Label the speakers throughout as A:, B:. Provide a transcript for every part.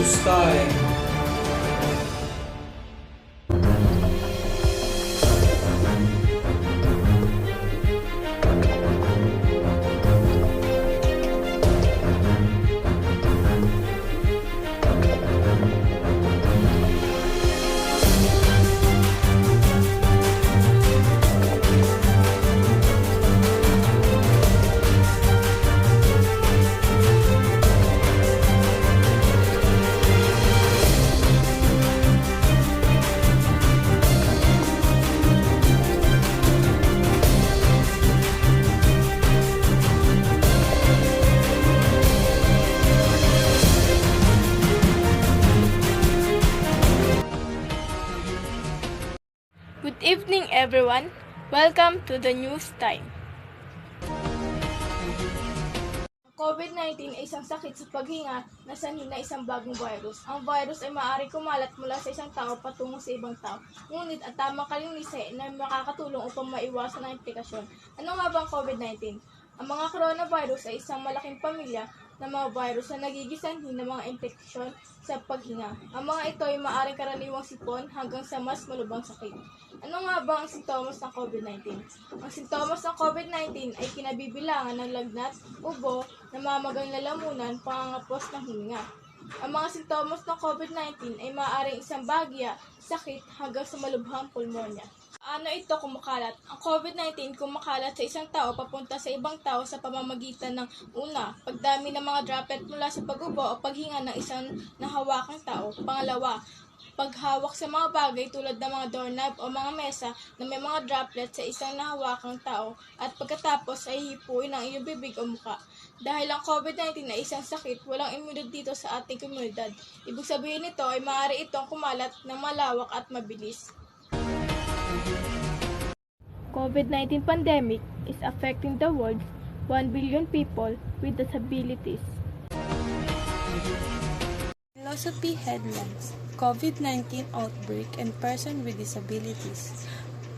A: News Time.
B: Good evening, everyone. Welcome to the news time. COVID-19 ay isang sakit sa paghinga na sanhi na isang bagong virus. Ang virus ay maaari kumalat mula sa isang tao patungo sa ibang tao. Ngunit ang tamang kalinisan na makakatulong upang maiwasan ang implikasyon. Ano nga ba ang COVID-19? Ang mga coronavirus ay isang malaking pamilya ng mga virus na nagigisanhi ng mga infeksyon sa paghinga. Ang mga ito ay maaaring karaniwang sipon hanggang sa mas malubhang sakit. Ano nga ba ang sintomas ng COVID-19? Ang sintomas ng COVID-19 ay kinabibilangan ng lagnat, ubo, namamagang lalamunan, pangangapos ng hininga. Ang mga sintomas ng COVID-19 ay maaaring isang bagya, sakit hanggang sa malubhang pulmonya. Ano ito kumakalat? Ang COVID-19 kumakalat sa isang tao papunta sa ibang tao sa pamamagitan ng una, pagdami ng mga droplet mula sa pag-ubo o paghinga ng isang nahawakang tao. Pangalawa, paghawak sa mga bagay tulad ng mga doorknob o mga mesa na may mga droplet sa isang nahawakang tao at pagkatapos ay hipuin ang iyong bibig o muka. Dahil ang COVID-19 ay isang sakit, walang imunidad dito sa ating komunidad. Ibig sabihin nito ay maaari itong kumalat ng malawak at mabilis. COVID-19 pandemic is affecting the world's 1 billion people with disabilities.
C: Philosophy headlines: COVID-19 outbreak and person with disabilities.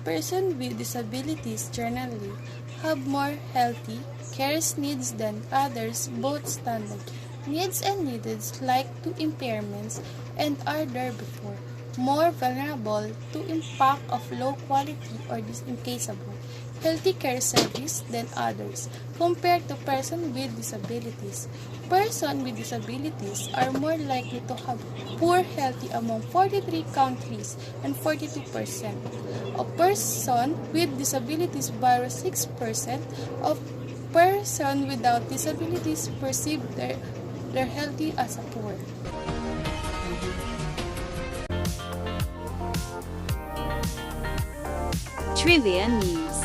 C: Person with disabilities generally have more healthy care needs than others, both standard needs and needs like to impairments and are there before more vulnerable to impact of low quality or incapable healthy care service than others compared to person with disabilities. Person with disabilities are more likely to have poor health among 43 countries and 42%. A person with disabilities borrow 6% of person without disabilities perceive their healthy as a poor.
D: Trivia News.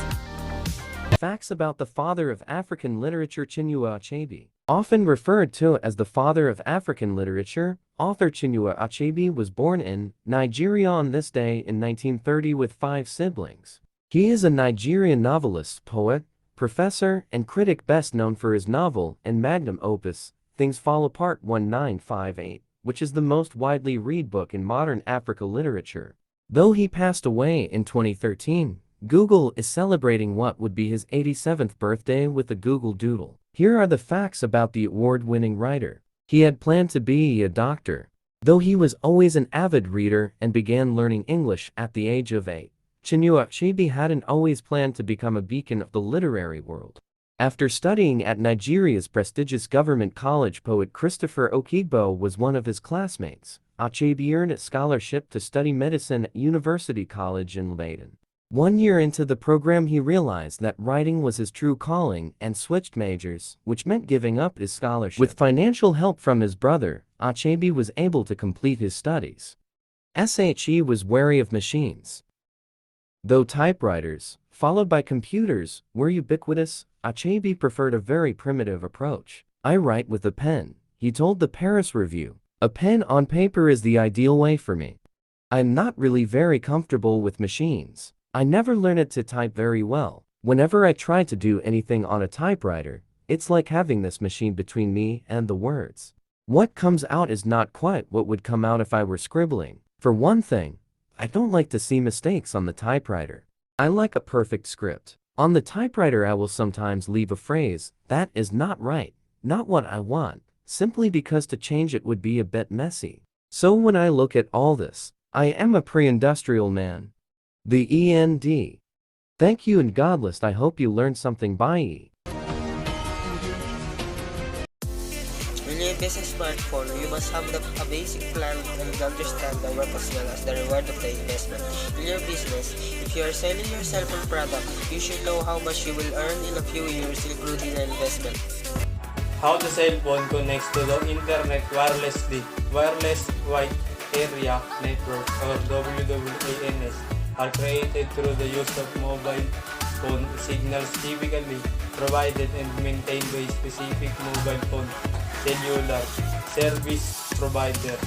E: Facts about the father of African literature Chinua Achebe. Often referred to as the father of African literature, author Chinua Achebe was born in Nigeria on this day in 1930 with 5 siblings. He is a Nigerian novelist, poet, professor, and critic best known for his novel and magnum opus, Things Fall Apart 1958, which is the most widely read book in modern Africa literature. Though he passed away in 2013, Google is celebrating what would be his 87th birthday with a Google Doodle. Here are the facts about the award-winning writer. He had planned to be a doctor, though he was always an avid reader and began learning English at the age of 8. Chinua Achebe hadn't always planned to become a beacon of the literary world. After studying at Nigeria's prestigious government college, poet Christopher Okigbo was one of his classmates. Achebe earned a scholarship to study medicine at University College in Ibadan. 1 year into the program, he realized that writing was his true calling and switched majors, which meant giving up his scholarship. With financial help from his brother, Achebe was able to complete his studies. She was wary of machines. Though typewriters, followed by computers, were ubiquitous, Achebe preferred a very primitive approach. "I write with a pen," he told the Paris Review. "A pen on paper is the ideal way for me. I'm not really very comfortable with machines. I never learned to type very well. Whenever I try to do anything on a typewriter, it's like having this machine between me and the words. What comes out is not quite what would come out if I were scribbling. For one thing, I don't like to see mistakes on the typewriter. I like a perfect script. On the typewriter I will sometimes leave a phrase that is not right, not what I want, simply because to change it would be a bit messy. So when I look at all this, I am a pre-industrial man. The END. Thank you and Godless. I hope you learned something by E.
A: When you invest in smartphone, you must have a basic plan and understand the work as well as the reward of the investment. In your business, if you are selling your cell phone product, you should know how much you will earn in a few years, including the investment.
F: How the cell phone connects to the internet wirelessly. Wireless Wide Area Network or WWANs are created through the use of mobile phone signals typically provided and maintained by specific mobile phone cellular service providers.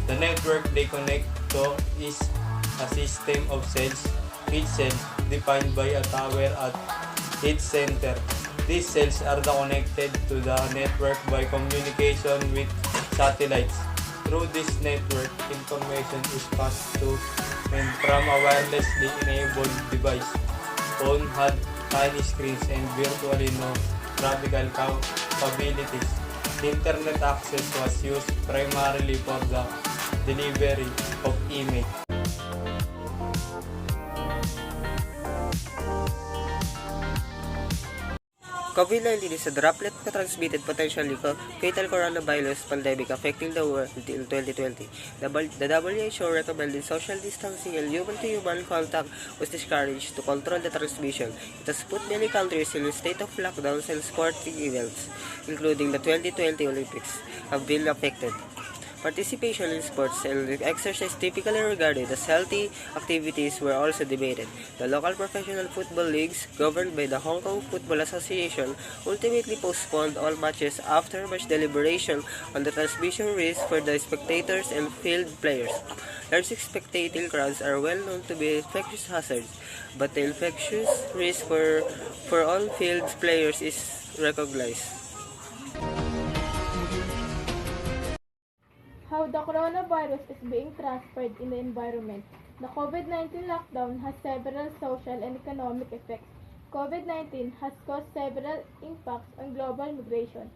F: The network they connect to is a system of cells, each cell defined by a tower at its center. These cells are connected to the network by communication with satellites. Through this network, information is passed to and from a wirelessly enabled device. Phone had tiny screens and virtually no graphical capabilities. Internet access was used primarily for the delivery of image.
A: COVID-19 is a droplet-transmitted potentially fatal coronavirus pandemic affecting the world until 2020. The WHO recommended social distancing and human-to-human contact was discouraged to control the transmission. It has put many countries in a state of lockdowns and sporting events, including the 2020 Olympics, have been affected. Participation in sports and exercise typically regarded as healthy activities were also debated. The local professional football leagues, governed by the Hong Kong Football Association, ultimately postponed all matches after much deliberation on the transmission risk for the spectators and field players. Large spectating crowds are well known to be infectious hazards, but the infectious risk for all field players is recognized.
B: How the coronavirus is being transferred in the environment. The COVID-19 lockdown has several social and economic effects. COVID-19 has caused several impacts on global migration.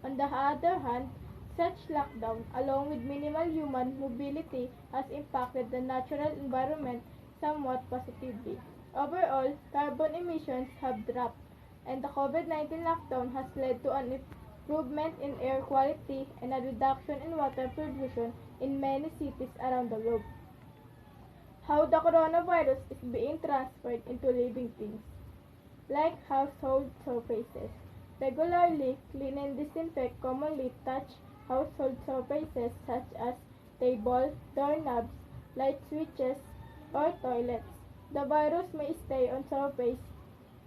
B: On the other hand, such lockdown, along with minimal human mobility, has impacted the natural environment somewhat positively. Overall, carbon emissions have dropped, and the COVID-19 lockdown has led to an improvement in air quality and a reduction in water pollution in many cities around the globe. How the coronavirus is being transferred into living things, like household surfaces. Regularly clean and disinfect commonly touched household surfaces such as table, doorknobs, light switches, or toilets. The virus may stay on surface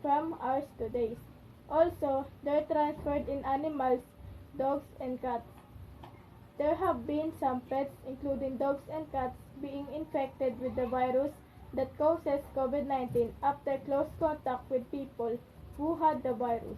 B: from hours to days. Also, they're transferred in animals, dogs, and cats. There have been some pets, including dogs and cats, being infected with the virus that causes COVID-19 after close contact with people who had the virus.